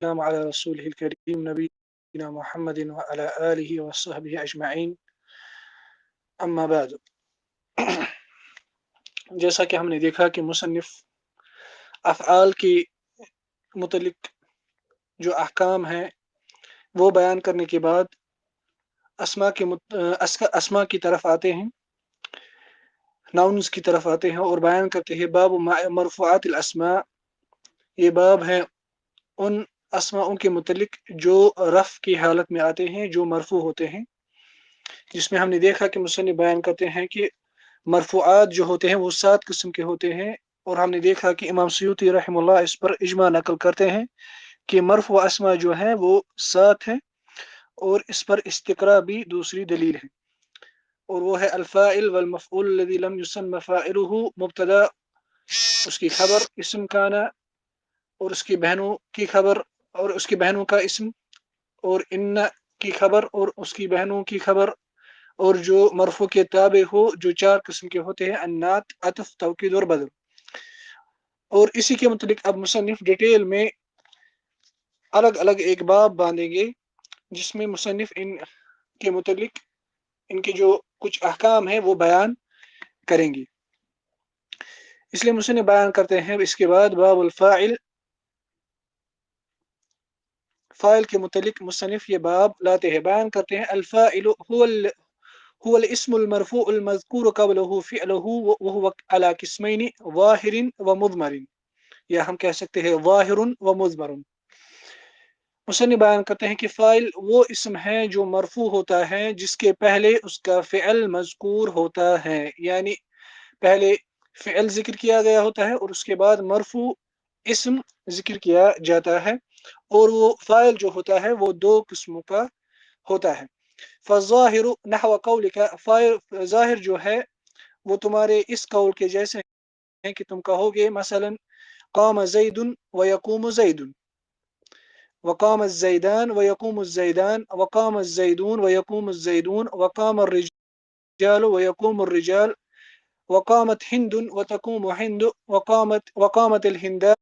والسلام على رسوله الكريم نبينا محمد وعلى آله وصحبه أجمعين أما بعد جیسا کہ ہم نے دیکھا کہ مصنف افعال کے متعلق جو احکام ہیں وہ بیان کرنے کے بعد اسما کی طرف آتے ہیں، ناؤنز کی طرف آتے ہیں اور بیان کرتے ہیں باب مرفوعات الاسماء. یہ باب ہے ان اسماء کے متعلق جو رفع کی حالت میں آتے ہیں، جو مرفوع ہوتے ہیں، جس میں ہم نے دیکھا کہ مصنف بیان کرتے ہیں کہ مرفوعات جو ہوتے ہیں وہ 7 قسم کے ہوتے ہیں، اور ہم نے دیکھا کہ امام سیوطی رحمہ اللہ اس پر اجماع نقل کرتے ہیں کہ مرفوع اسماء جو ہیں وہ 7 ہیں، اور اس پر استقراء بھی دوسری دلیل ہے، اور وہ ہے الفاعل والمفعول الذي لم يسمى فاعله مبتدا، اس کی خبر اسم کانا، اور اس کی بہنوں کی خبر اور اس کی بہنوں کا اسم، اور ان کی خبر اور اس کی بہنوں کی خبر، اور جو مرفوع کے تابع ہو جو 4 قسم کے ہوتے ہیں، النعت، عطف، توکید اور بدل. اور اسی کے متعلق اب مصنف ڈیٹیل میں الگ الگ ایک باب باندھیں گے جس میں مصنف ان کے متعلق ان کے جو کچھ احکام ہیں وہ بیان کریں گے. اس لیے مصنف بیان کرتے ہیں اس کے بعد باب الفاعل. فاعل کے متعلق مصنف یہ باب لاتے ہیں، بیان کرتے ہیں الفاعل هو الاسم المرفوع المذكور قبله فعله وهو على قسمين ظاهر ومضمر، یا ہم کہہ سکتے ہیں ظاہر ومضمر. مصنف بیان کرتے ہیں کہ فاعل وہ اسم ہے جو مرفوع ہوتا ہے جس کے پہلے اس کا فعل مذکور ہوتا ہے، یعنی پہلے فعل ذکر کیا گیا ہوتا ہے اور اس کے بعد مرفوع اسم ذکر کیا جاتا ہے، اور وہ فاعل جو ہوتا ہے وہ 2 قسموں کا ہوتا ہے. فالظاہر نحو قولک، ظاہر جو ہے وہ تمہارے اس قول کے جیسے ہیں کہ تم کہو گے مثلا قام زید ویقوم زید، وقام الزیدان ویقوم الزیدان، وقام الزیدون ویقوم الزیدون، وقام الرجال ویقوم الرجال، وقامت ہند وتقوم ہند، وقامت الہندان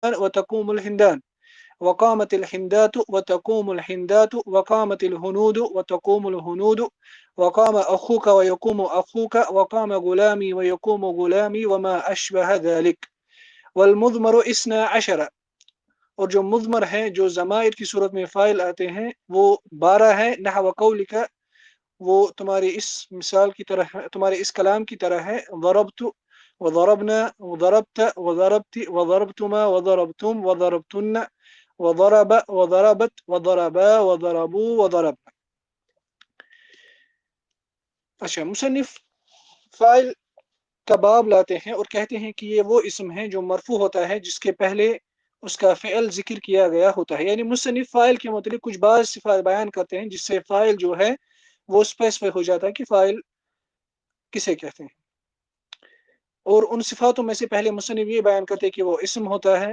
وتقوم الهندان، وقامت الهندات وتقوم الهندات، وقامت الهنود وتقوم الهنود، وقام أخوك ويقوم أخوك، وقام غلامي ويقوم غلامي، وما أشبه ذلك. والمضمر 12، اور جو مضمر ہیں جو ضمائر کی صورت میں فاعل آتے ہیں وہ 12 ہیں. نحو قولک، وہ تمہاری اس مثال کی طرح، تمہارے اس کلام کی طرح ہے. ضربت وضربنا وضربت وضربت وضربتما وضربتم وضربتن وضرب وضربت وضربا وضربوا وضربنا. اچھا، مصنف فاعل کا باب لاتے ہیں اور کہتے ہیں کہ یہ وہ اسم ہے جو مرفوع ہوتا ہے جس کے پہلے اس کا فعل ذکر کیا گیا ہوتا ہے. یعنی مصنف فاعل کے متعلق کچھ بعض صفات بیان کرتے ہیں جس سے فاعل جو ہے وہ اسپیسیفائی ہو جاتا ہے کہ فاعل کسے کہتے ہیں. اور ان صفاتوں میں سے پہلے مصنف یہ بیان کرتے ہیں کہ وہ اسم ہوتا ہے،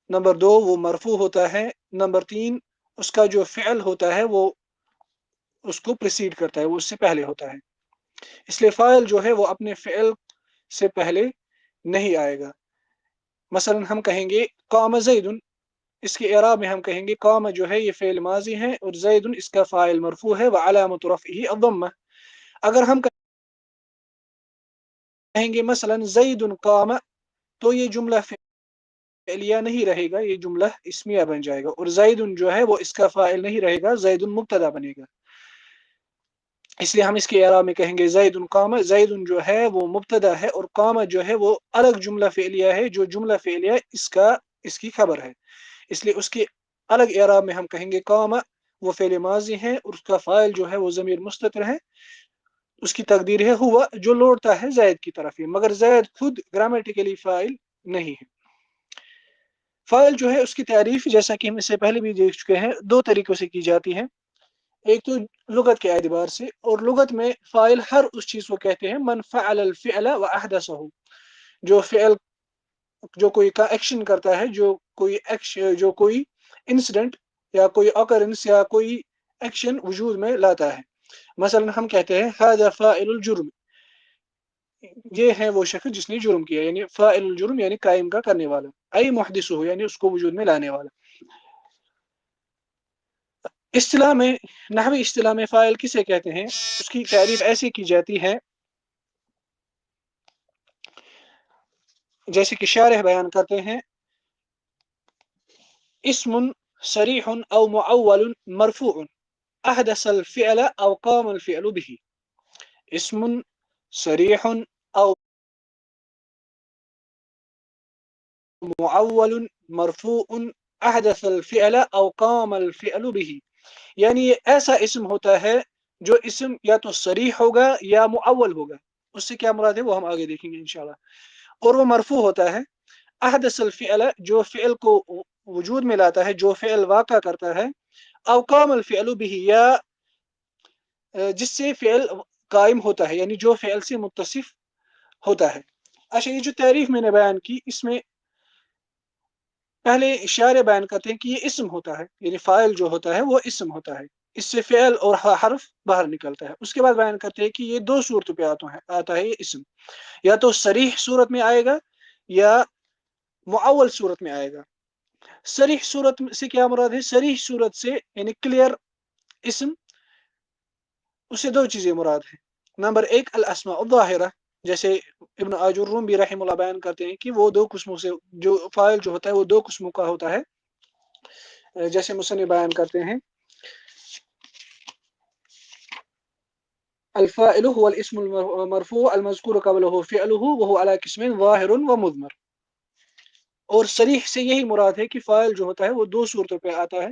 نمبر 2 وہ مرفوع ہوتا ہے، نمبر 3 اس کا جو فعل ہوتا ہے وہ اس کو پریسیڈ کرتا ہے، وہ اس سے پہلے ہوتا ہے. اس لیے فاعل جو ہے وہ اپنے فعل سے پہلے نہیں آئے گا. مثلا ہم کہیں گے قام زید، اس کے اعراب میں ہم کہیں گے قام جو ہے یہ فعل ماضی ہے اور زید اس کا فاعل مرفوع ہے وعلامۃ رفعہ الضمہ. اگر ہم کہیں گے مثلا زید قام، تو یہ جملہ فعلیہ نہیں رہے گا، یہ جملہ اسمیہ بن جائے گا، اور زید جو ہے وہ اس کا فاعل نہیں رہے گا، زید مبتدا بنے گا. اس لیے ہم اس کے اعراب میں کہیں گے زید قام، زید جو ہے وہ مبتدا ہے اور قام جو ہے وہ الگ جملہ فعلیہ ہے، جو جملہ فعلیہ اس کی خبر ہے. اس لیے اس کے الگ اعراب میں ہم کہیں گے قام وہ فعل ماضی ہے اور اس کا فاعل جو ہے وہ ضمیر مستتر ہے، اس کی تقدیر ہے ہوا، جو لوٹتا ہے زید کی طرف ہی، مگر زید خود گرامیٹیکلی فاعل نہیں ہے. فاعل جو ہے اس کی تعریف جیسا کہ ہم اس سے پہلے بھی دیکھ چکے ہیں 2 طریقوں سے کی جاتی ہے. ایک تو لغت کے اعتبار سے، اور لغت میں فاعل ہر اس چیز کو کہتے ہیں من فعل الفعل واحدثه، جو فعل جو کوئی کا ایکشن کرتا ہے، جو کوئی انسیڈنٹ یا کوئی اکرنس یا کوئی ایکشن وجود میں لاتا ہے. مثلا ہم کہتے ہیں هذا فاعل الجرم، یہ ہے وہ شخص جس نے جرم کیا، یعنی فاعل الجرم یعنی قائم کا کرنے والا، ای محدثہ یعنی اس کو وجود میں لانے والا۔ اصطلاح میں، نحوی اصطلاح میں فاعل کسے کہتے ہیں، اس کی تعریف ایسے کی جاتی ہے جیسے کہ شارح بیان کرتے ہیں، اسم صریح او معول مرفوع احدث الفعل او قام الفعل به، اسم صریح او معول مرفوع احدث الفعل او قام الفعل به، یعنی یہ ایسا اسم ہوتا ہے جو اسم یا تو صریح ہوگا یا معول ہوگا، اس سے کیا مراد ہے وہ ہم آگے دیکھیں گے انشاءاللہ، اور وہ مرفوع ہوتا ہے احدث الفعل جو فعل کو وجود میں لاتا ہے، جو فعل واقع کرتا ہے، او قام الفعل به یا جس سے فعل قائم ہوتا ہے، یعنی جو فعل سے متصف ہوتا ہے۔ اچھا، یہ جو تعریف میں نے بیان کی، اس میں پہلے اشارے بیان کرتے ہیں کہ یہ اسم ہوتا ہے، یعنی فاعل جو ہوتا ہے وہ اسم ہوتا ہے، اس سے فعل اور حرف باہر نکلتا ہے۔ اس کے بعد بیان کرتے ہیں کہ یہ دو صورتوں پہ آتا ہے یہ اسم، یا تو صریح صورت میں آئے گا یا معول صورت میں آئے گا۔ صریح صورت سے کیا مراد ہے؟ صریح صورت سے یعنی کلیئر اسم، اس سے دو چیزیں مراد ہیں۔ نمبر ایک الاسماء الظاہرہ، جیسے ابن آجر روم بھی رحم اللہ بیان کرتے ہیں کہ وہ دو قسموں سے، جو فاعل جو ہوتا ہے وہ دو قسموں کا ہوتا ہے، جیسے مصنف بیان کرتے ہیں الفاعل هو الاسم المرفوع المذکور قبله فعله وهو على قسمين ظاہر ومضمر، اور صریح سے یہی مراد ہے کہ فاعل جو ہوتا ہے وہ دو صورتوں پہ آتا ہے۔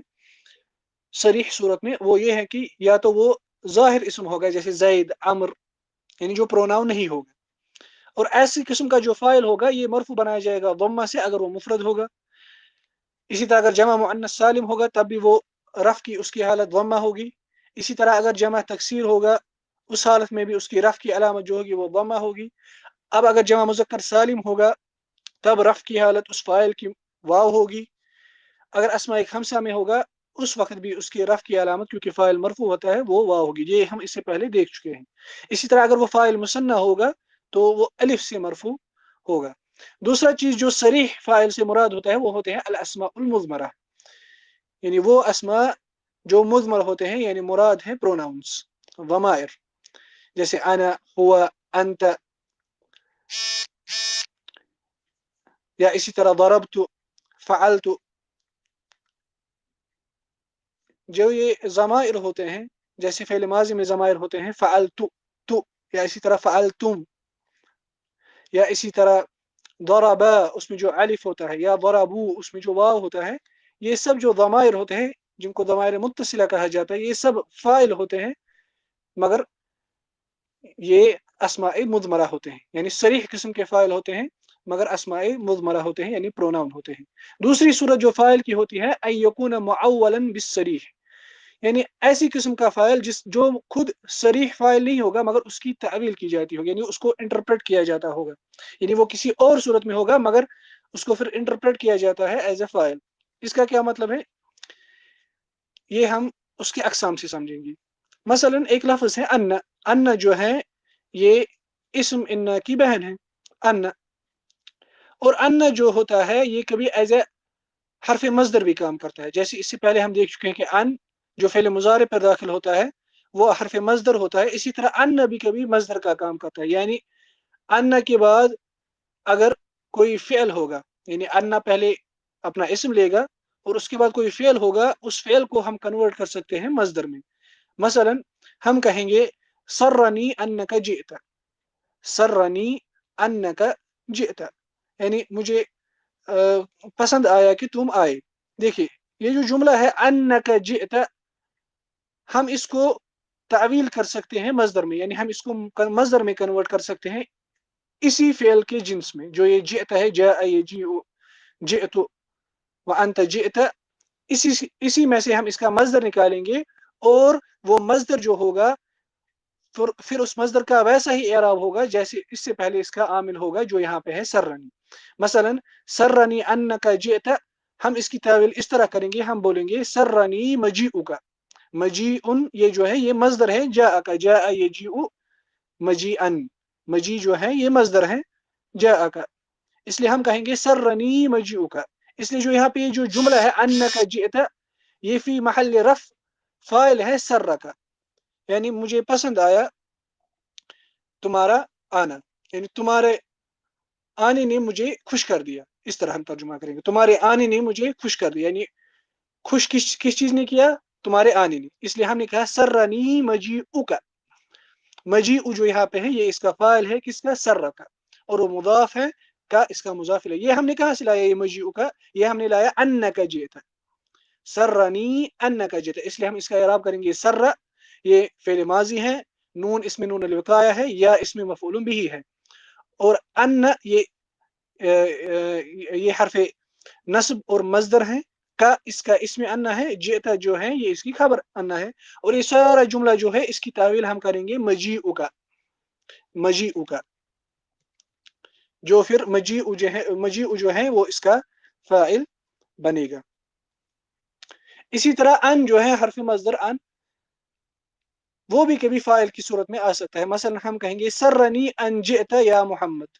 صریح صورت میں وہ یہ ہے کہ یا تو وہ ظاہر اسم ہوگا جیسے زید، عمر، یعنی جو پروناؤن نہیں ہوگا، اور ایسی قسم کا جو فاعل ہوگا یہ مرفوع بنایا جائے گا ضمہ سے اگر وہ مفرد ہوگا۔ اسی طرح اگر جمع مؤنث سالم ہوگا تب بھی وہ رفع کی اس کی حالت ضمہ ہوگی۔ اسی طرح اگر جمع تکسیر ہوگا اس حالت میں بھی اس کی رفع کی علامت جو ہوگی وہ ضمہ ہوگی۔ اب اگر جمع مذکر سالم ہوگا تب رفع کی حالت اس فاعل کی واو ہوگی۔ اگر اسماء خمسہ میں ہوگا اس وقت بھی اس کی رفع کی علامت، کیونکہ فاعل مرفوع ہوتا ہے، وہ واو ہوگی۔ یہ ہم اس سے پہلے دیکھ چکے ہیں۔ اسی طرح اگر وہ فاعل مثنی ہوگا تو وہ الف سے مرفوع ہوگا۔ دوسرا چیز جو صریح فاعل سے مراد ہوتا ہے وہ ہوتے ہیں الاسماء المضمرہ، یعنی وہ اسماء جو مضمر ہوتے ہیں، یعنی مراد ہیں پروناؤنس، ضمائر، جیسے انا، ہوا، انت، یا اسی طرح ضربت، فعلت، جو یہ ضمائر ہوتے ہیں جیسے فعل ماضی میں ضمائر ہوتے ہیں فعلت تو، یا اسی طرح فعلتم، یا اسی طرح ضربا اس میں جو الف ہوتا ہے، یا ضربو اس میں جو واو ہوتا ہے، یہ سب جو ضمائر ہوتے ہیں جن کو ضمائر متصلہ کہا جاتا ہے، یہ سب فاعل ہوتے ہیں مگر یہ اسماء مضمرہ ہوتے ہیں، یعنی صریح قسم کے فاعل ہوتے ہیں مگر اسماء مضمرہ ہوتے ہیں، یعنی پروناؤن ہوتے ہیں۔ دوسری صورت جو فاعل کی ہوتی ہے ان یکون معولا بالصریح، یعنی ایسی قسم کا فاعل جو خود صریح فاعل نہیں ہوگا مگر اس کی تعویل کی جاتی ہوگی، یعنی اس کو انٹرپریٹ کیا جاتا ہوگا، یعنی وہ کسی اور صورت میں ہوگا مگر اس کو پھر انٹرپریٹ کیا جاتا ہے ایز اے فاعل۔ اس کا کیا مطلب ہے یہ ہم اس کے اقسام سے سمجھیں گے۔ مثلا ایک لفظ ہے ان، ان جو ہے یہ اسم ان کی بہن ہے ان، اور ان جو ہوتا ہے یہ کبھی ایز اے حرف مصدر بھی کام کرتا ہے، جیسے اس سے پہلے ہم دیکھ چکے ہیں کہ ان جو فعل مضارع پر داخل ہوتا ہے وہ حرف مصدر ہوتا ہے، اسی طرح ان بھی کبھی مصدر کا کام کرتا ہے، یعنی ان کے بعد اگر کوئی فعل ہوگا، یعنی ان پہلے اپنا اسم لے گا اور اس کے بعد کوئی فعل ہوگا، اس فعل کو ہم کنورٹ کر سکتے ہیں مصدر میں۔ مثلا ہم کہیں گے سرنی انک جئت، سرنی انک جئت، یعنی مجھے پسند آیا کہ تم آئے۔ دیکھیے یہ جو جملہ ہے انک جئت، ہم اس کو تعویل کر سکتے ہیں مصدر میں، یعنی ہم اس کو مصدر میں کنورٹ کر سکتے ہیں اسی فعل کے جنس میں، جو یہ جئت ہے، جاء یجیء، جئت وانت جئت، اسی میں سے ہم اس کا مصدر نکالیں گے، اور وہ مصدر جو ہوگا پھر اس مصدر کا ویسا ہی اعراب ہوگا جیسے اس سے پہلے اس کا عامل ہوگا جو یہاں پہ ہے سرنی۔ مثلا سرنی انک جئت، ہم اس کی تعویل اس طرح کریں گے، ہم بولیں گے سرنی مجیئک، مجیئن یہ جو ہے یہ مصدر ہے جاء کا، جاء یجیء مجیئن، مجی جو ہے یہ مصدر ہے جاء کا، اس لیے ہم کہیں گے سرنی مجیء کا. اس لیے جو یہاں پہ جو جملہ ہے انک جئت، یہ فی محل رفع فاعل ہے سر کا، یعنی مجھے پسند آیا تمہارا آنا، یعنی تمہارے آنے نے مجھے خوش کر دیا. اس طرح ہم ترجمہ کریں گے، تمہارے آنے نے مجھے خوش کر دیا، یعنی خوش کس چیز نے کیا؟ تمہارے آنے نے. اس لیے ہم نے کہا سرنی مجیء کا. مجیء جو یہاں پہ ہے یہ اس کا فاعل ہے کس کا؟ سر کا، اور وہ مضاف ہے کا اس کا مضاف الیہ. یہ ہم نے کہاں سے لایا یہ مجیء کا؟ یہ ہم نے لایا انک جئت، سرنی انک جئت. اس لیے ہم اس کا اعراب کریں گے سر، یہ فعل ماضی ہے، نون اس میں نون الوقایہ ہے، یا اس میں مفعول بھی ہے، اور ان یہ حرف نصب اور مصدر ہیں کا، اس کا اسم ان ہے، جئتا جو ہے یہ اس کی خبر ان ہے، اور یہ سارا جملہ جو ہے اس کی تعویل ہم کریں گے مجیء کا. مجیء کا جو پھر مجیء جو ہے وہ اس کا فاعل بنے گا. اسی طرح ان جو ہے حرف مصدر ان، وہ بھی کبھی فاعل کی صورت میں آ سکتا ہے. مثلا ہم کہیں گے سرنی ان جئت یا محمد،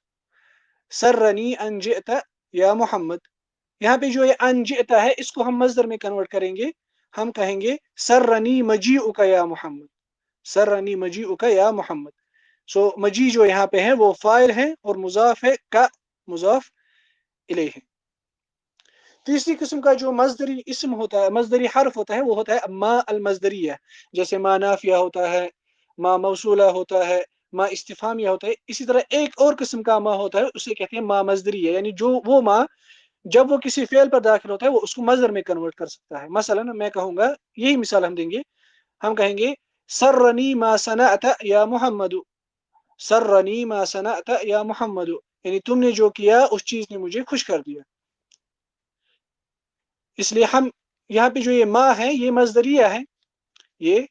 سرنی ان جئت یا محمد. یہاں پہ جو یہ ان جئت ہے اس کو ہم مصدر میں کنورٹ کریں گے، ہم کہیں گے سرنی مجیءک یا محمد، سرنی مجیءک یا محمد. سو مجیء جو یہاں پہ ہے وہ فاعل ہے اور مضاف ہے کا مضاف الیہ ہے. تیسری قسم کا جو مصدری اسم ہوتا ہے، مصدری حرف ہوتا ہے، وہ ہوتا ہے ما المصدریہ، جیسے ما نافیہ ہوتا ہے، ما موصولہ ہوتا ہے، ما استفہامیہ ہوتا ہے. اسی طرح ایک اور قسم کا ما ہوتا ہے، اسے کہتے ہیں ما مصدریہ، یعنی جو وہ ما جب وہ کسی فعل پر داخل ہوتا ہے وہ اس کو مصدر میں کنورٹ کر سکتا ہے. مثلا میں کہوں گا، یہی مثال ہم دیں گے، ہم کہیں گے سرنی ما صنعت یا محمد، سرنی ما صنعت یا محمد، یعنی تم نے جو کیا اس چیز نے مجھے خوش کر دیا. اس لیے ہم یہاں پہ جو یہ ما ہے یہ مصدریہ ہے، یہ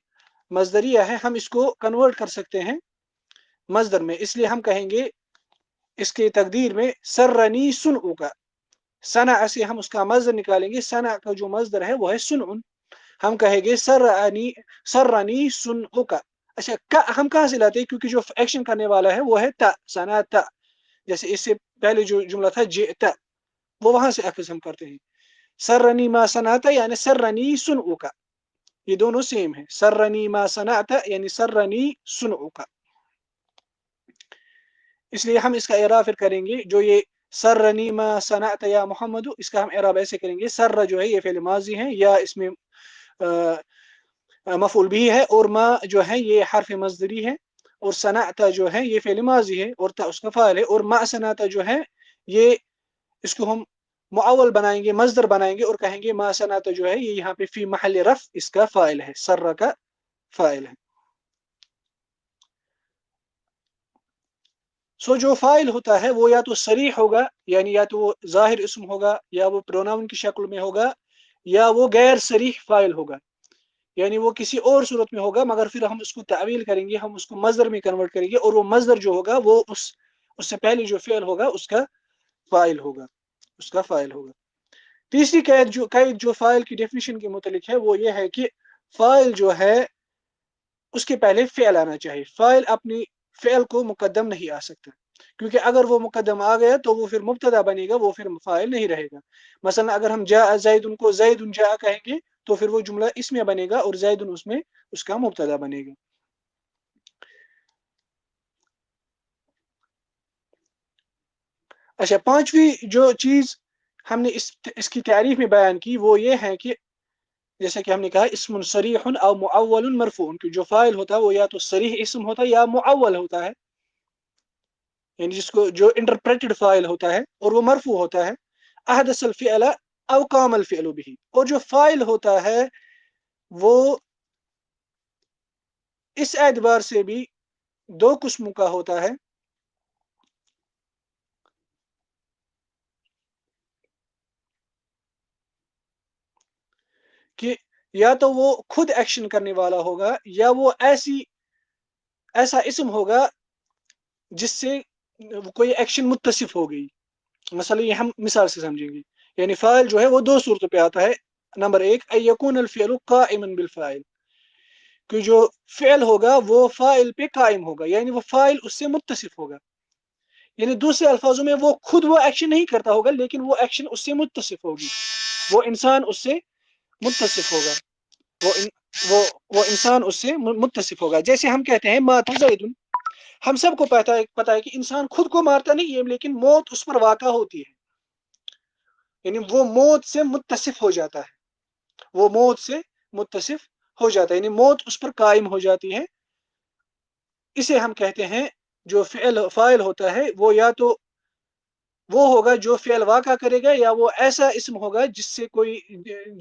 مصدریہ ہے، ہم اس کو کنورٹ کر سکتے ہیں مصدر میں. اس لیے ہم کہیں گے اس کے تقدیر میں سرنی سنع کا، سنع سے ہم اس کا مصدر نکالیں گے، سنع کا جو مصدر ہے وہ ہے سنع، ہم کہیں گے سرنی سنع کا. اچھا ہم کہاں سے لاتے ہیں؟ کیونکہ جو ایکشن کرنے والا ہے وہ ہے تا، سنا تا، جیسے اس سے پہلے جو جملہ تھا جئت، وہ وہاں سے اخذ ہم کرتے ہیں. سرنی ما صنعت یعنی سرنی سنع کا، یہ دونوں سیم ہے. سرنی ما صنعت یعنی سرنی سنع کا. اس لیے ہم اس کا اعراب پھر کریں گے، جو یہ سرنی ما صنعت یا محمد، اس کا ہم اعراب ایسے کریں گے، سر جو ہے یہ فعل ماضی ہے، یا اس میں مفعول بھی ہے، اور ما جو ہے یہ حرف مصدری ہے، اور صنعت جو ہے یہ فعل ماضی ہے، اور تا اس کا فاعل ہے، اور ما صنعت جو ہے یہ اس کو ہم معول بنائیں گے، مصدر بنائیں گے، اور کہیں گے ما صنعت جو ہے یہ یہاں پہ فی محل رفع اس کا فاعل ہے، سر کا فاعل ہے. سو جو فاعل ہوتا ہے وہ یا تو صریح ہوگا، یعنی یا تو وہ ظاہر اسم ہوگا، یا وہ پروناؤن کی شکل میں ہوگا، یا وہ غیر صریح فاعل ہوگا، یعنی وہ کسی اور صورت میں ہوگا مگر پھر ہم اس کو تعویل کریں گے، ہم اس کو مصدر میں کنورٹ کریں گے، اور وہ مصدر جو ہوگا وہ اس سے پہلے جو فعل ہوگا اس کا فاعل ہوگا، اس کا فاعل ہوگا. تیسری قید جو فاعل کی ڈیفینیشن کے متعلق ہے وہ یہ ہے کہ فاعل جو ہے اس کے پہلے فعل آنا چاہیے، فاعل اپنی فعل کو مقدم نہیں آ سکتا، کیونکہ اگر وہ مقدم آ گیا تو وہ پھر مبتدا بنے گا، وہ پھر فاعل نہیں رہے گا. مثلا اگر ہم جاء زید کو زید جاء کہیں گے تو پھر وہ جملہ اس میں بنے گا، اور زید اس میں اس کا مبتدا بنے گا. اچھا پانچویں جو چیز ہم نے اس کی تعریف میں بیان کی وہ یہ ہے کہ جیسا کہ ہم نے کہا اسم صریح او معول مرفوع، کہ جو فاعل ہوتا ہے وہ یا تو صریح اسم ہوتا ہے یا معول ہوتا ہے، یعنی جس کو جو انٹرپریٹڈ فاعل ہوتا ہے، اور وہ مرفوع ہوتا ہے. احدث الفعل او قام الفعل به، اور جو فاعل ہوتا ہے وہ اس اعتبار سے بھی دو قسموں کا ہوتا ہے کہ یا تو وہ خود ایکشن کرنے والا ہوگا، یا وہ ایسا اسم ہوگا جس سے کوئی ایکشن متصف ہو گئی. مثلا یہ ہم مثال سے سمجھیں گے، یعنی فاعل جو ہے وہ دو صورتوں پہ آتا ہے. نمبر ایک ان یکون الفعل قائما بالفاعل، کہ جو فعل ہوگا وہ فاعل پہ قائم ہوگا، یعنی وہ فاعل اس سے متصف ہوگا، یعنی دوسرے الفاظوں میں وہ خود وہ ایکشن نہیں کرتا ہوگا لیکن وہ ایکشن اس سے متصف ہوگی، وہ انسان اس سے متصف ہوگا، وہ ان وہ انسان اس سے متصف ہوگا۔ جیسے ہم کہتے ہیں مات زید، ہم سب کو پتا ہے کہ انسان خود کو مارتا نہیں ہے لیکن موت اس پر واقع ہوتی ہے، یعنی وہ موت سے متصف ہو جاتا ہے، وہ موت سے متصف ہو جاتا ہے، یعنی موت اس پر قائم ہو جاتی ہے۔ اسے ہم کہتے ہیں جو فاعل ہوتا ہے وہ یا تو وہ ہوگا جو فعل واقع کرے گا، یا وہ ایسا اسم ہوگا جس سے کوئی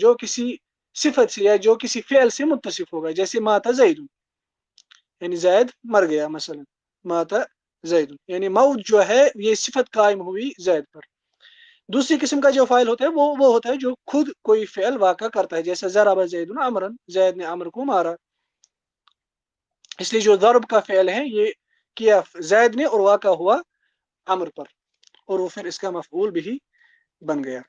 جو کسی صفت سے یا جو کسی فعل سے متصف ہوگا، جیسے ماتا زید، یعنی زید مر گیا مثلا، ماتا زید یعنی موت جو ہے یہ صفت قائم ہوئی زید پر۔ دوسری قسم کا جو فاعل ہوتا ہے وہ ہوتا ہے جو خود کوئی فعل واقع کرتا ہے، جیسے ضرب زید عمرا، زید نے عمر کو مارا، اس لیے جو ضرب کا فعل ہے یہ کیا زید نے اور واقع ہوا عمر پر، اور وہ پھر اس کا مفعول بھی بن گیا۔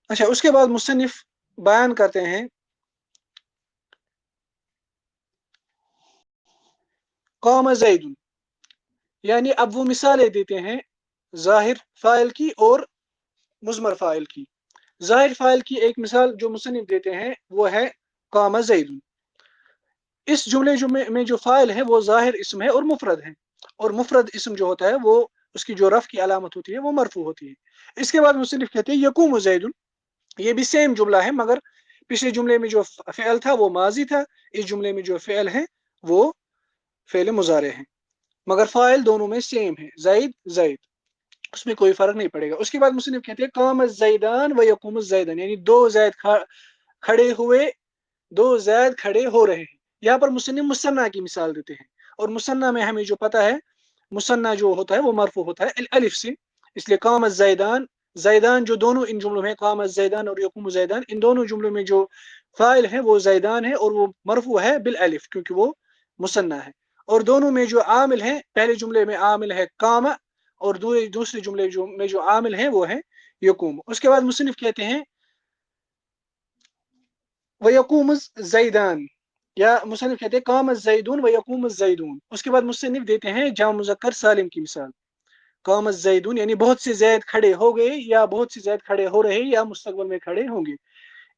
اچھا، اس کے بعد مصنف بیان کرتے ہیں قام زید، یعنی اب وہ مثالیں دیتے ہیں ظاہر فاعل کی اور مضمر فاعل کی۔ ظاہر فاعل کی ایک مثال جو مصنف دیتے ہیں وہ ہے قام زید، اس جملے میں جو فاعل ہے وہ ظاہر اسم ہے اور مفرد ہے، اور مفرد اسم جو ہوتا ہے وہ اس کی جو رفع کی علامت ہوتی ہے وہ مرفوع ہوتی ہے۔ اس کے بعد مصنف کہتے ہیں یقوم زید، یہ بھی سیم جملہ ہے مگر پچھلے جملے میں جو فعل تھا وہ ماضی تھا، اس جملے میں جو فعل ہے وہ فعل مضارع ہے، مگر فاعل دونوں میں سیم ہے، زید زید، اس میں کوئی فرق نہیں پڑے گا۔ اس کے بعد مصنف کہتے ہیں قام الزیدان و یقوم الزیدان، یعنی دو زید کھڑے ہوئے، دو زید کھڑے ہو رہے ہیں۔ یہاں پر مصنف مثنیٰ کی مثال دیتے ہیں، اور مثنیٰ میں ہمیں جو پتا ہے مثنیٰ جو ہوتا ہے وہ مرفوع ہوتا ہے الف سے، اس لیے قام الزیدان، زیدان جو دونوں ان جملوں میں قام الزیدان اور یقوم الزیدان، ان دونوں جملوں میں جو فاعل ہے وہ زیدان ہے اور وہ مرفوع ہے بالالف کیونکہ وہ مثنیٰ ہے، اور دونوں میں جو عامل ہیں، پہلے جملے میں عامل ہے قام، اور دوسرے جملے میں جو عامل ہیں وہ ہے یقوم۔ اس کے بعد مصنف کہتے ہیں وَيَقُومُ الزَّيْدَانِ، یا مصنف کہتے ہیں قام الزیدون وَيَقُومُ الزَّيْدُون۔ اس کے بعد مصنف دیتے ہیں جمع مذکر سالم کی مثال، قام الزیدون یعنی بہت سے زید کھڑے ہو گئے، یا بہت سے زید کھڑے ہو رہے، یا مستقبل میں کھڑے ہوں گے۔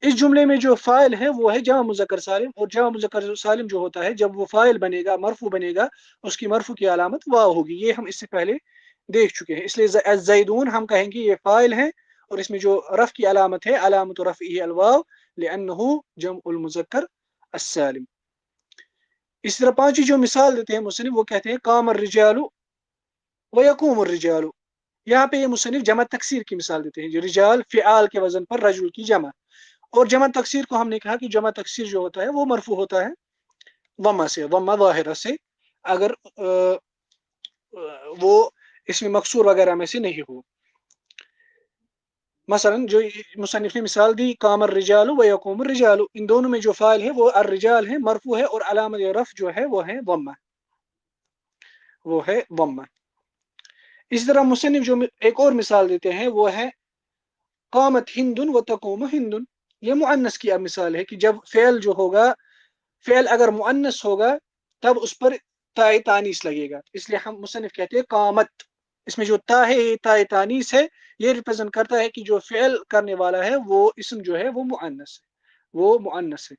اس جملے میں جو فاعل ہے وہ ہے جمع مذکر سالم، اور جمع مذکر سالم جو ہوتا ہے جب وہ فاعل بنے گا مرفوع بنے گا اس کی مرفوع کی علامت واو ہوگی، یہ ہم اس سے پہلے دیکھ چکے ہیں۔ اس لیے الزیدون ہم کہیں گے یہ فاعل ہے، اور اس میں جو رفع کی علامت ہے علامت رفعہ الواو لأنه جمع المذکر السالم۔ اس طرح پانچویں جو مثال دیتے ہیں مصنف وہ کہتے ہیں قام الرجال ويقوم الرجال، یہاں پہ یہ مصنف جمع تکسیر کی مثال دیتے ہیں، جو رجال فعال کے وزن پر رجل کی جمع، اور جمع تکسیر کو ہم نے کہا کہ جمع تکسیر جو ہوتا ہے وہ مرفوع ہوتا ہے ضمہ سے، ضمہ ظاہرہ سے، اگر وہ اس میں مکسور وغیرہ میں سے نہیں ہو۔ مثلا جو مصنف نے مثال دی قام الرجال و یقوم الرجال، ان دونوں میں جو فاعل ہے وہ الرجال ہے، مرفوع ہے، اور علامت رفع جو ہے وہ ہے ضمہ، وہ ہے ضمہ۔ اسی طرح مصنف جو ایک اور مثال دیتے ہیں وہ ہے قامت ہند و تقوم ہند، یہ مؤنث کی اب مثال ہے کہ جب فعل جو ہوگا، فعل اگر مؤنث ہوگا تب اس پر تاء تانیث لگے گا، اس لیے ہم مصنف کہتے ہیں قامت، اس میں جو تا ہے یہ تاء تانیث ہے، یہ ریپرزینٹ کرتا ہے کہ جو فعل کرنے والا ہے وہ اسم جو ہے وہ مؤنث ہے، وہ مؤنث ہے۔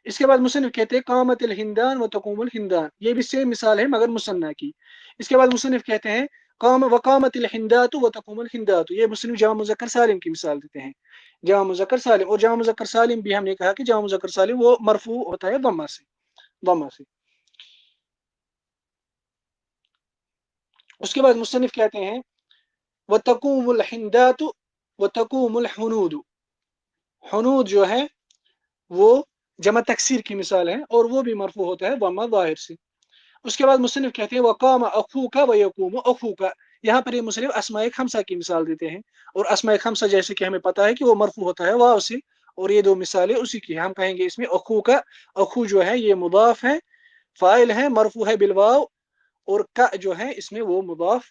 اس کے بعد مصنف کہتے ہیں قامت الہندان و تقوم الہندان، یہ بھی سیم مثال ہے مگر مثنیٰ کی۔ اس کے بعد مصنف کہتے ہیں وقامت الہندات و تقوم الہندات، یہ مصنف جمع مذکر سالم کی مثال دیتے ہیں، جمع مذکر سالم، اور جمع مذکر سالم بھی ہم نے کہا کہ جمع مذکر سالم وہ مرفوع ہوتا ہے ضمہ سے، ضمہ سے۔ اس کے بعد مصنف کہتے ہیں وتقوم الہندات و تقوم الحنود، حنود جو ہے وہ جمع تکسیر کی مثال ہے اور وہ بھی مرفوع ہوتا ہے ضمہ ظاہر سے۔ اس کے بعد مصنف کہتے ہیں وقام اخوک و یقوم اخوک، یہاں پر یہ مصنف اسماء خمسہ کی مثال دیتے ہیں، اور اسماء خمسہ جیسے کہ ہمیں پتا ہے کہ وہ مرفوع ہوتا ہے واو سے، اور یہ دو مثالیں اسی کی، ہم کہیں گے اس میں اخوک، اخو جو ہے یہ مضاف ہے، فاعل ہے، مرفوع ہے بالواو، اور کا جو ہے اس میں وہ مضاف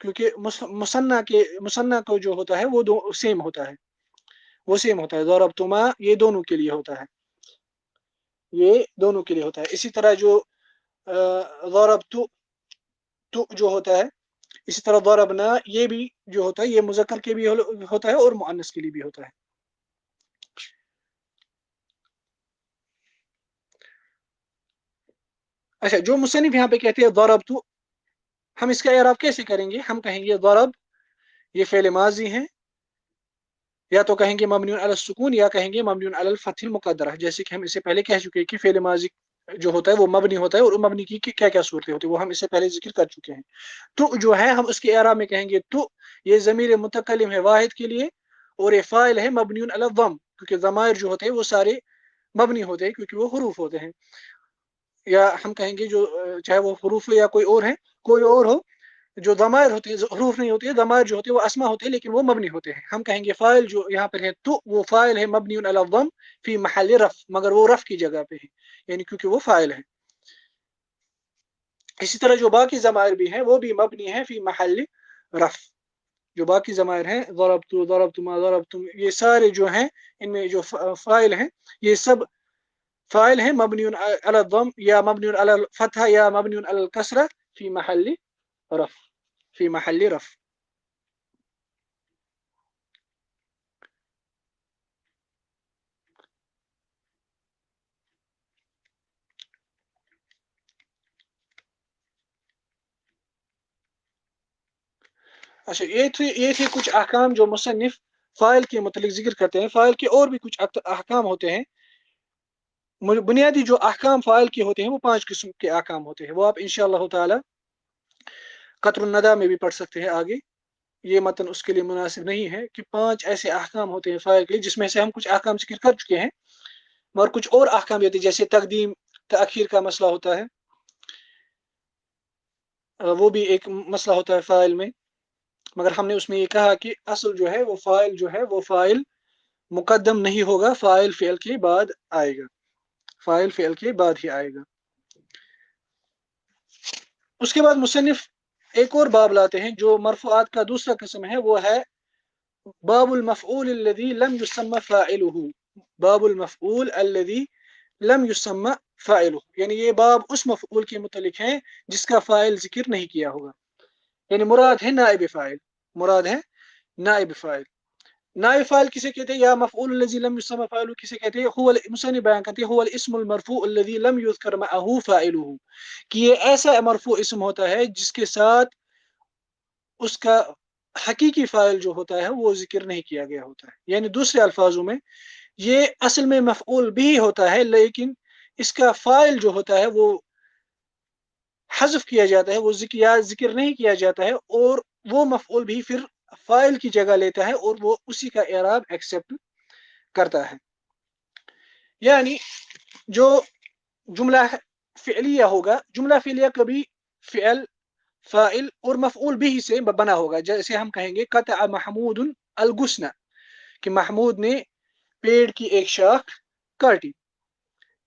کیونکہ مصنع کو جو ہوتا ہے وہ سیم ہوتا ہے، وہ سیم ہوتا ہے. ضربتما یہ دونوں کے لیے ہوتا ہے، یہ دونوں کے لیے ہوتا ہے. اسی طرح جو ضربت تو جو ہوتا ہے، اسی طرح ضربنا یہ بھی جو ہوتا ہے یہ مذکر کے بھی ہوتا ہے اور مؤنث کے لیے بھی ہوتا ہے. اچھا، جو مصنف یہاں پہ کہتے ہیں ضربت، ہم اس کا اعراب کیسے کریں گے؟ ہم کہیں گے ضرب یہ فعل ماضی ہے، یا تو کہیں گے مبنی علی السکون یا کہیں گے مبنی علی الفتح المقدرہ. جیسے کہ ہم اس سے پہلے کہہ چکے ہیں کہ فعل ماضی جو ہوتا ہے وہ مبنی ہوتا ہے، اور مبنی کی کیا کیا صورتیں ہوتی ہیں وہ ہم اس سے پہلے ذکر کر چکے ہیں. تو جو ہے ہم اس کے اعراب میں کہیں گے تو یہ ضمیر متکلم ہے واحد کے لیے، اور یہ فاعل ہے مبنی علی الضم، کیونکہ ضمائر جو ہوتے ہیں وہ سارے مبنی ہوتے ہیں کیونکہ وہ حروف ہوتے ہیں. یا ہم کہیں گے جو چاہے وہ حروف یا کوئی اور ہے، کوئی اور ہو، جو ضمائر ہوتے ہیں حروف نہیں ہوتے ہیں، ضمائر جو ہوتے ہیں وہ اسما ہوتے ہیں لیکن وہ مبنی ہوتے ہیں. ہم کہیں گے فاعل جو یہاں پر ہے تو وہ فاعل ہے مبنی علی الضم فی محل رفع، مگر وہ رفع کی جگہ پہ ہے، یعنی کیونکہ وہ فاعل ہے. اسی طرح جو باقی ضمائر بھی ہیں وہ بھی مبنی ہیں فی محل رفع. جو باقی ضمائر ہیں ضربت، ضربتما، ضربتم، یہ سارے جو ہیں ان میں جو فاعل ہیں یہ سب فاعل ہیں مبنی علی الضم یا مبنی علی الفتح یا مبنی علی الکسرہ فی محل رفع، فی محل رفع. اچھا، یہ تھے کچھ احکام جو مصنف فاعل کے متعلق ذکر کرتے ہیں. فاعل کے اور بھی کچھ احکام ہوتے ہیں. بنیادی جو احکام فاعل کے ہوتے ہیں وہ 5 قسم کے احکام ہوتے ہیں. وہ آپ انشاءاللہ تعالی قطر الندی میں بھی پڑھ سکتے ہیں آگے. یہ متن اس کے لیے مناسب نہیں ہے کہ 5 ایسے احکام ہوتے ہیں فاعل کے لیے، جس میں سے ہم کچھ احکام ذکر کر چکے ہیں، مگر کچھ اور احکام ہوتے ہیں جیسے تقدیم تاخیر کا مسئلہ ہوتا ہے، وہ بھی ایک مسئلہ ہوتا ہے فاعل میں. مگر ہم نے اس میں یہ کہا کہ اصل جو ہے وہ فاعل جو ہے وہ فاعل مقدم نہیں ہوگا، فاعل فعل کے بعد آئے گا، فاعل فعل کے بعد ہی آئے گا. اس کے بعد مصنف ایک اور باب لاتے ہیں جو مرفوعات کا دوسرا قسم ہے، وہ ہے باب المفعول الذي لم يسمى فاعله. باب المفعول الذي لم يسمى فاعله، یعنی یہ باب اس مفعول کے متعلق ہے جس کا فاعل ذکر نہیں کیا ہوگا. یعنی مراد ہے نائب فاعل، مراد ہے نائب فاعل. نائب فاعل کسے کہتے ہیں؟ یا مفعول الذي لم يسمى فاعله کسے کہتے ہیں؟ هو مصنف بیان کرتے ہیں هو الاسم المرفوع الذي لم يذكر معه فاعله، کہ یہ ایسا مرفوع اسم ہوتا ہے جس کے ساتھ اس کا حقیقی فاعل جو ہوتا ہے وہ ذکر نہیں کیا گیا ہوتا ہے. یعنی دوسرے الفاظوں میں یہ اصل میں مفعول بھی ہوتا ہے لیکن اس کا فاعل جو ہوتا ہے وہ حذف کیا جاتا ہے، وہ ذکر نہیں کیا جاتا ہے، اور وہ مفعول بھی پھر فاعل کی جگہ لیتا ہے اور وہ اسی کا اعراب ایکسپٹ کرتا ہے. یعنی جو جملہ فعلیہ ہوگا، جملہ فعلیہ کبھی فعل، فاعل اور مفعول بھی سے بنا ہوگا. جیسے ہم کہیں گے قطع محمود الغصن، کہ محمود نے پیڑ کی ایک شاخ کاٹی.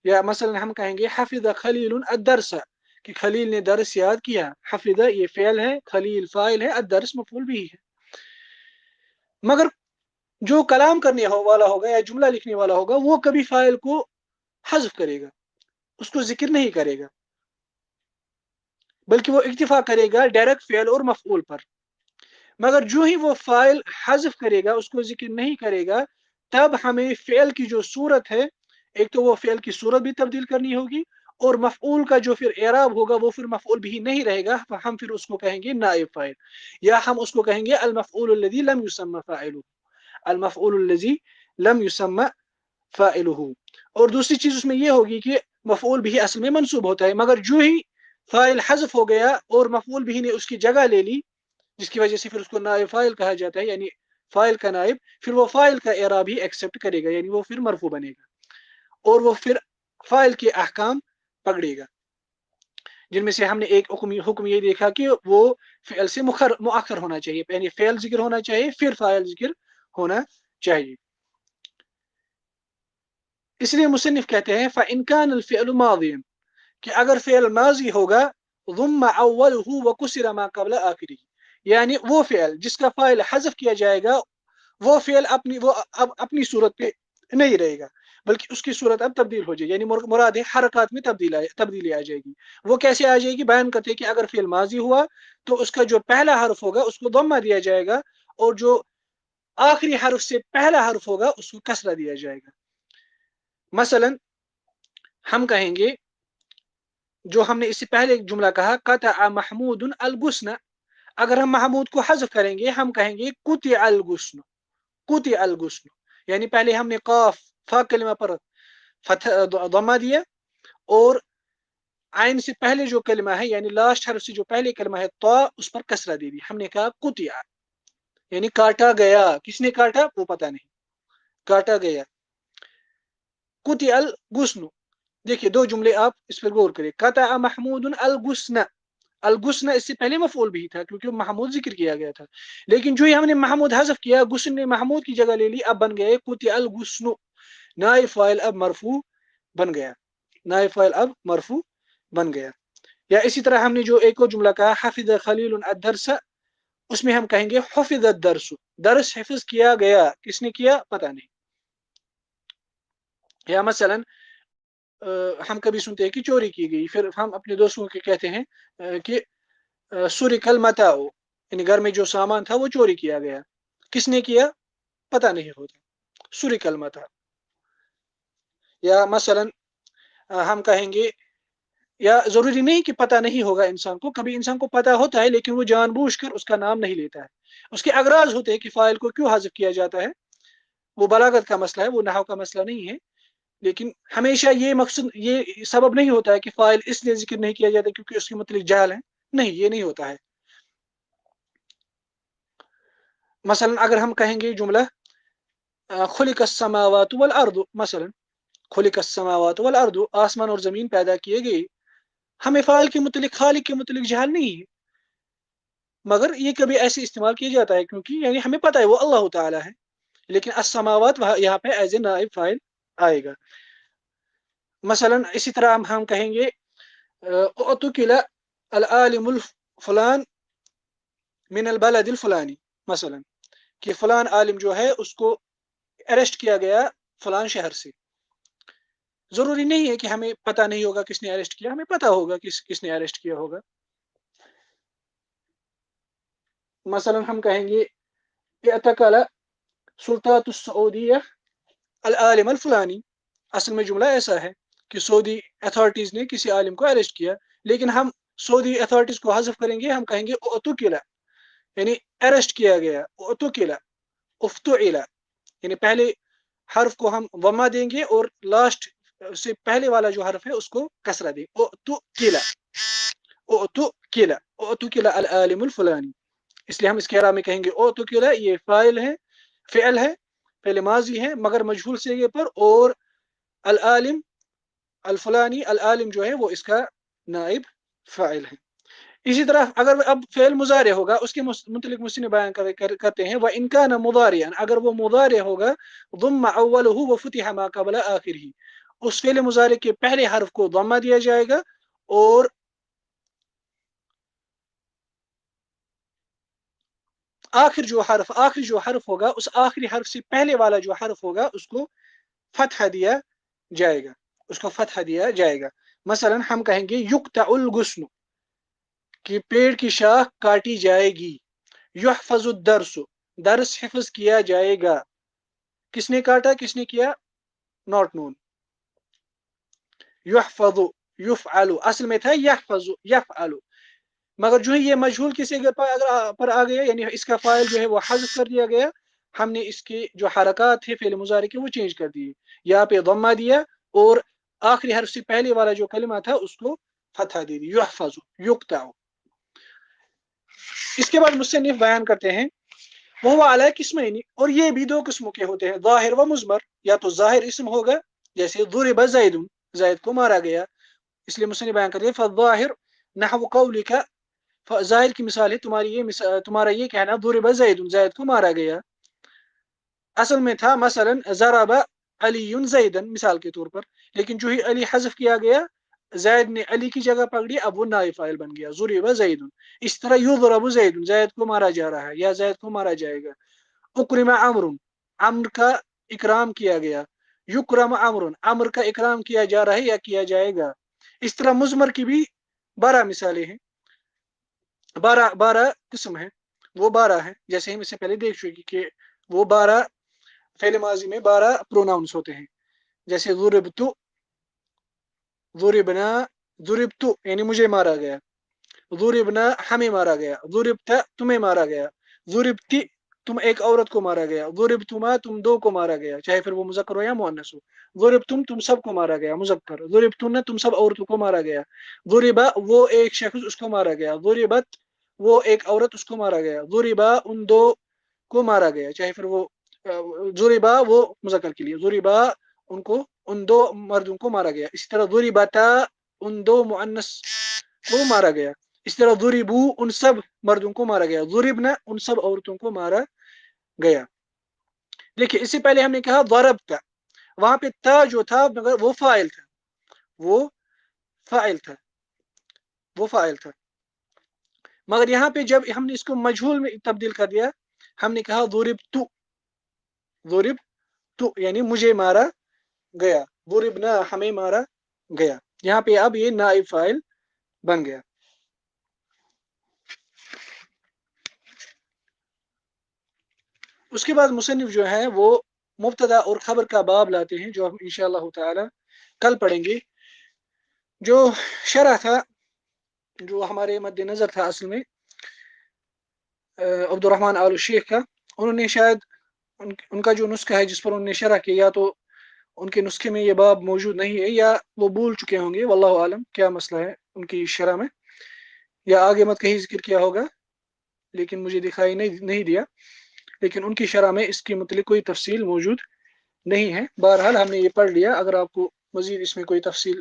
یا مثلا ہم کہیں گے حفظ خلیل الدرس، کہ خلیل نے درس یاد کیا. حفظ یہ فعل ہے، خلیل فاعل ہے، الدرس مفعول بھی ہے. مگر جو کلام کرنے والا ہوگا یا جملہ لکھنے والا ہوگا وہ کبھی فاعل کو حذف کرے گا، اس کو ذکر نہیں کرے گا، بلکہ وہ اکتفا کرے گا ڈائریکٹ فعل اور مفعول پر. مگر جو ہی وہ فاعل حذف کرے گا، اس کو ذکر نہیں کرے گا، تب ہمیں فعل کی جو صورت ہے، ایک تو وہ فعل کی صورت بھی تبدیل کرنی ہوگی، اور مفعول کا جو پھر اعراب ہوگا وہ پھر مفعول بھی نہیں رہے گا. ہم پھر اس کو کہیں گے نائب فاعل، یا ہم اس کو کہیں گے المفعول الذي لم يسمى فاعله، المفعول الذي لم يسمى فاعله. اور دوسری چیز اس میں یہ ہوگی کہ مفعول بھی اصل میں منصوب ہوتا ہے، مگر جو ہی فاعل حذف ہو گیا اور مفعول بھی نے اس کی جگہ لے لی، جس کی وجہ سے پھر اس کو نائب فاعل کہا جاتا ہے، یعنی فاعل کا نائب، پھر وہ فاعل کا اعراب ہی ایکسپٹ کرے گا، یعنی وہ پھر مرفوع بنے گا، اور وہ پھر فاعل کے احکام پکڑے گا، جن میں سے ہم نے ایک حکم یہ دیکھا کہ وہ فعل سے مؤخر ہونا چاہیے، یعنی فعل ذکر ہونا چاہیے پھر فاعل ذکر ہونا چاہیے. اس لیے مصنف کہتے ہیں فَإِنْ كَانَ الْفِعْلُ مَاضِيًا، کہ اگر فعل ماضی ہوگا ضُمَّ أَوَّلُهُ وَكُسِرَ مَا قَبْلَ آخِرِهِ، یعنی وہ فعل جس کا فاعل حذف کیا جائے گا وہ فعل اب اپنی صورت پہ نہیں رہے گا بلکہ اس کی صورت اب تبدیل ہو جائے گی، یعنی مراد ہے حرکات میں تبدیلی آ جائے گی۔ وہ کیسے آ جائے گی؟ بیان کرتے ہیں کہ اگر فعل ماضی ہوا تو اس کا جو پہلا حرف ہوگا اس کو ضمہ دیا جائے گا، اور جو آخری حرف سے پہلا حرف ہوگا اس کو کسرہ دیا جائے گا۔ مثلا ہم کہیں گے، جو ہم نے اس سے پہلے ایک جملہ کہا قطع محمود الغصن، اگر ہم محمود کو حذف کریں گے ہم کہیں گے قطع الغصن، قطع الغصن، یعنی پہلے ہم نے قاف فا کلمہ پر ضمہ دیا، اور عین سے پہلے جو کلمہ ہے یعنی لاسٹ حرف سے جو پہلے کلمہ ہے طا، اس پر کسرہ دے دی، ہم نے کہا قطع، یعنی کاٹا گیا۔ کس نے کاٹا وہ پتہ نہیں، کاٹا گیا۔ قطع الغصن، دیکھیے دو جملے آپ اس پر غور کریں، قطع محمود الغصن، الغصن اس سے پہلے مفعول بھی تھا کیونکہ محمود ذکر کیا گیا تھا، لیکن جو ہی ہم نے محمود حذف کیا غصن نے محمود کی جگہ لے لی، اب بن گئے قطع الغصن، نائب فاعل اب مرفوع بن گیا، نائب فاعل اب مرفوع بن گیا۔ یا اسی طرح ہم نے جو ایک اور جملہ کہا حفظ خلیل الدرس، اس میں ہم کہیں گے حفظ الدرس، درس حفظ کیا گیا، کس نے کیا پتہ نہیں۔ یا مثلا ہم کبھی سنتے ہیں کہ چوری کی گئی، پھر ہم اپنے دوستوں کے کہتے ہیں کہ سرق المتاع، یعنی گھر میں جو سامان تھا وہ چوری کیا گیا، کس نے کیا پتہ نہیں ہوتا، سرق المتاع۔ یا مثلا ہم کہیں گے، یا ضروری نہیں کہ پتہ نہیں ہوگا انسان کو، کبھی انسان کو پتہ ہوتا ہے لیکن وہ جان بوجھ کر اس کا نام نہیں لیتا ہے، اس کے اغراض ہوتے ہیں کہ فاعل کو کیوں حذف کیا جاتا ہے، وہ بلاغت کا مسئلہ ہے، وہ نحو کا مسئلہ نہیں ہے، لیکن ہمیشہ یہ مقصد، یہ سبب نہیں ہوتا ہے کہ فاعل اس لیے ذکر نہیں کیا جاتا کیونکہ اس کے متعلق جہل ہے، نہیں، یہ نہیں ہوتا ہے۔ مثلا اگر ہم کہیں گے جملہ خلق السماوات والارض، مثلا خلق السماوات والارض، آسمان اور زمین پیدا کیے گئے، ہمیں فاعل کے متعلق، خالق کے متعلق جہل نہیں ہے، مگر یہ کبھی ایسے استعمال کیا جاتا ہے کیونکہ یعنی ہمیں پتہ ہے وہ اللہ تعالی ہے، لیکن السماوات یہاں پہ ایز اے نائب فاعل آئے گا۔ مثلا اسی طرح ہم کہیں گے اعتقل العالم الفلان من البلد الفلانی، مثلا کہ فلان عالم جو ہے اس کو اریسٹ کیا گیا فلان شہر سے، ضروری نہیں ہے کہ ہمیں پتہ نہیں ہوگا کس نے اریسٹ کیا، ہمیں پتہ ہوگا کس نے اریسٹ کیا ہوگا۔ مثلا ہم کہیں گے اعتقل سلطات السعودیہ العالم الفلانی، اصل میں جملہ ایسا ہے کہ سعودی اتھارٹیز نے کسی عالم کو اریسٹ کیا، لیکن ہم سعودی اتھارٹیز کو حذف کریں گے، ہم کہیں گے اعتقل، یعنی اریسٹ کیا گیا، اعتقل، افتعل، یعنی پہلے حرف کو ہم ضمہ دیں گے اور لاسٹ سے پہلے والا جو حرف ہے اس کو کسرہ دیں، اعتقل، اعتقل، اعتقل العالم الفلانی، اس لیے ہم اس کے اعراب میں کہیں گے اعتقل، یہ فاعل ہے، فعل ہے، پہلے ماضی ہے مگر مجہول صیغے پر، اور العالم الفلانی، العالم جو ہے وہ اس کا نائب فاعل ہے۔ اسی طرح اگر اب فعل مضارع ہوگا اس کے متعلق مصنف بیان کرتے ہیں وَإِنْ كَانَ مُضَارِعًا، اگر وہ مضارع ہوگا ضم اولہ وفتح ما قبل آخرہ، اس فعل مضارع کے پہلے حرف کو ضمہ دیا جائے گا، اور آخری جو حرف ہوگا اس آخری حرف سے پہلے والا جو حرف ہوگا اس کو فتح دیا جائے گا، اس کو فتح دیا جائے گا۔ مثلا ہم کہیں گے یقطع الغصن، کہ پیڑ کی شاخ کاٹی جائے گی، یحفظ الدرس، درس حفظ کیا جائے گا، کس نے کاٹا کس نے کیا، ناٹ نون، یحفظ، یفعل، اصل میں تھا یحفظ، یفعل، مگر جو ہے یہ مجہول کی صیغے پر آ گیا، یعنی اس کا فاعل جو ہے وہ حذف کر دیا گیا، ہم نے اس کے جو حرکات تھے فعل مضارع کے وہ چینج کر دیے، یہاں پہ ضمہ دیا اور آخری حرف سے پہلے والا جو کلمہ تھا اس کو فتح دے دی، یحفظ، یقطع۔ اس کے بعد مصنف بیان کرتے ہیں وہ علی قسمین، اور یہ بھی دو قسموں کے ہوتے ہیں، ظاہر و مضمر، یا تو ظاہر اسم ہوگا جیسے ضرب زید، زید کو مارا گیا، اس لیے مصنف بیان کرتے ہیں فالظاہر نحو قولک، ظاہر کی مثال ہے تمہارا یہ کہنا ضرب زید، زید کو مارا گیا، اصل میں تھا مثلا ضرب علی زیدا مثال کے طور پر، لیکن جو ہی علی حذف کیا گیا زید نے علی کی جگہ پکڑی، اب وہ نائب فاعل بن گیا، ضرب زید۔ اس طرح یضرب زید، زید کو مارا جا رہا ہے یا زید کو مارا جائے گا۔ اکرم عمر، عمر کا اکرام کیا گیا۔ یکرم عمر، عمر کا اکرام کیا جا رہا ہے یا کیا جائے گا۔ اس طرح مضمر کی بھی 12 مثالیں ہیں، 12 قسم ہیں، وہ 12 ہیں، جیسے ہم اس سے پہلے دیکھ چکے کہ وہ 12 فعل ماضی میں 12 پروناؤنس ہوتے ہیں، جیسے ضربت، ضربنا، ضربت یعنی مجھے مارا گیا، ضربنا ہمیں مارا گیا، ضربت تمہیں مارا گیا، ضربتی تم ایک عورت کو مارا گیا، ضربتما تم دو کو مارا گیا، چاہے پھر وہ مذکر ہو یا مؤنث ہو، ضربتم تم سب کو مارا گیا مذکر، ضربتن تم سب عورتوں کو مارا گیا، ضربا وہ ایک شخص اس کو مارا گیا، ضربت وہ ایک عورت اس کو مارا گیا، ضربا ان دو کو مارا گیا، چاہے پھر وہ ضربا وہ مذکر کے لیے، ضربا ان کو ان دو مردوں کو مارا گیا، اسی طرح ضربتا ان دو مؤنث کو مارا گیا، اس طرح ضربو ان سب مردوں کو مارا گیا، ضربنا ان سب عورتوں کو مارا گیا۔ دیکھیے اس سے پہلے ہم نے کہا ضربتا، وہاں پہ تا جو تھا مگر وہ فاعل تھا، وہ فاعل تھا، وہ فاعل تھا، مگر یہاں پہ جب ہم نے اس کو مجہول میں تبدیل کر دیا، ہم نے کہا ضربتو، ضربتو یعنی مجھے مارا گیا، ضربنا ہمیں مارا گیا، یہاں پہ اب یہ نائب فاعل بن گیا۔ اس کے بعد مصنف جو ہے وہ مبتدا اور خبر کا باب لاتے ہیں، جو ہم انشاءاللہ تعالی کل پڑھیں گے۔ جو شرح تھا، جو ہمارے مد نظر تھا اصل میں عبد الرحمن آل الشیخ کا، انہوں نے شاید ان کا جو نسخہ ہے جس پر انہوں نے شرح کیا، تو ان کے نسخے میں یہ باب موجود نہیں ہے، یا وہ بھول چکے ہوں گے، واللہ عالم کیا مسئلہ ہے ان کی شرح میں، یا آگے مت کہیں ذکر کیا ہوگا لیکن مجھے دکھائی نہیں دیا، لیکن ان کی شرح میں اس کے متعلق کوئی تفصیل موجود نہیں ہے۔ بہرحال ہم نے یہ پڑھ لیا، اگر آپ کو مزید اس میں کوئی تفصیل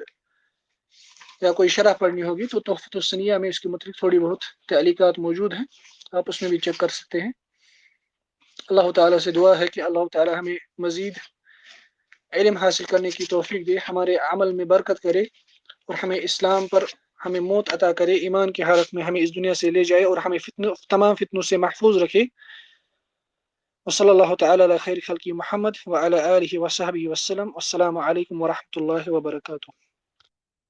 یا کوئی شرح پڑھنی ہوگی تو تحفۃ السنیہ میں اس کے متعلق تھوڑی بہت تعلیقات موجود ہیں، آپ اس میں بھی چیک کر سکتے ہیں۔ اللہ تعالیٰ سے دعا ہے کہ اللہ تعالیٰ ہمیں مزید علم حاصل کرنے کی توفیق دے، ہمارے عمل میں برکت کرے، اور ہمیں اسلام پر ہمیں موت عطا کرے، ایمان کی حالت میں ہمیں اس دنیا سے لے جائے، اور ہمیں تمام فتنوں سے محفوظ رکھے۔ وصلی اللہ تعالی علی خیر خلق محمد وعلی آلہ وصحبہ وسلم، والسلام علیکم ورحمۃ اللہ وبرکاتہ۔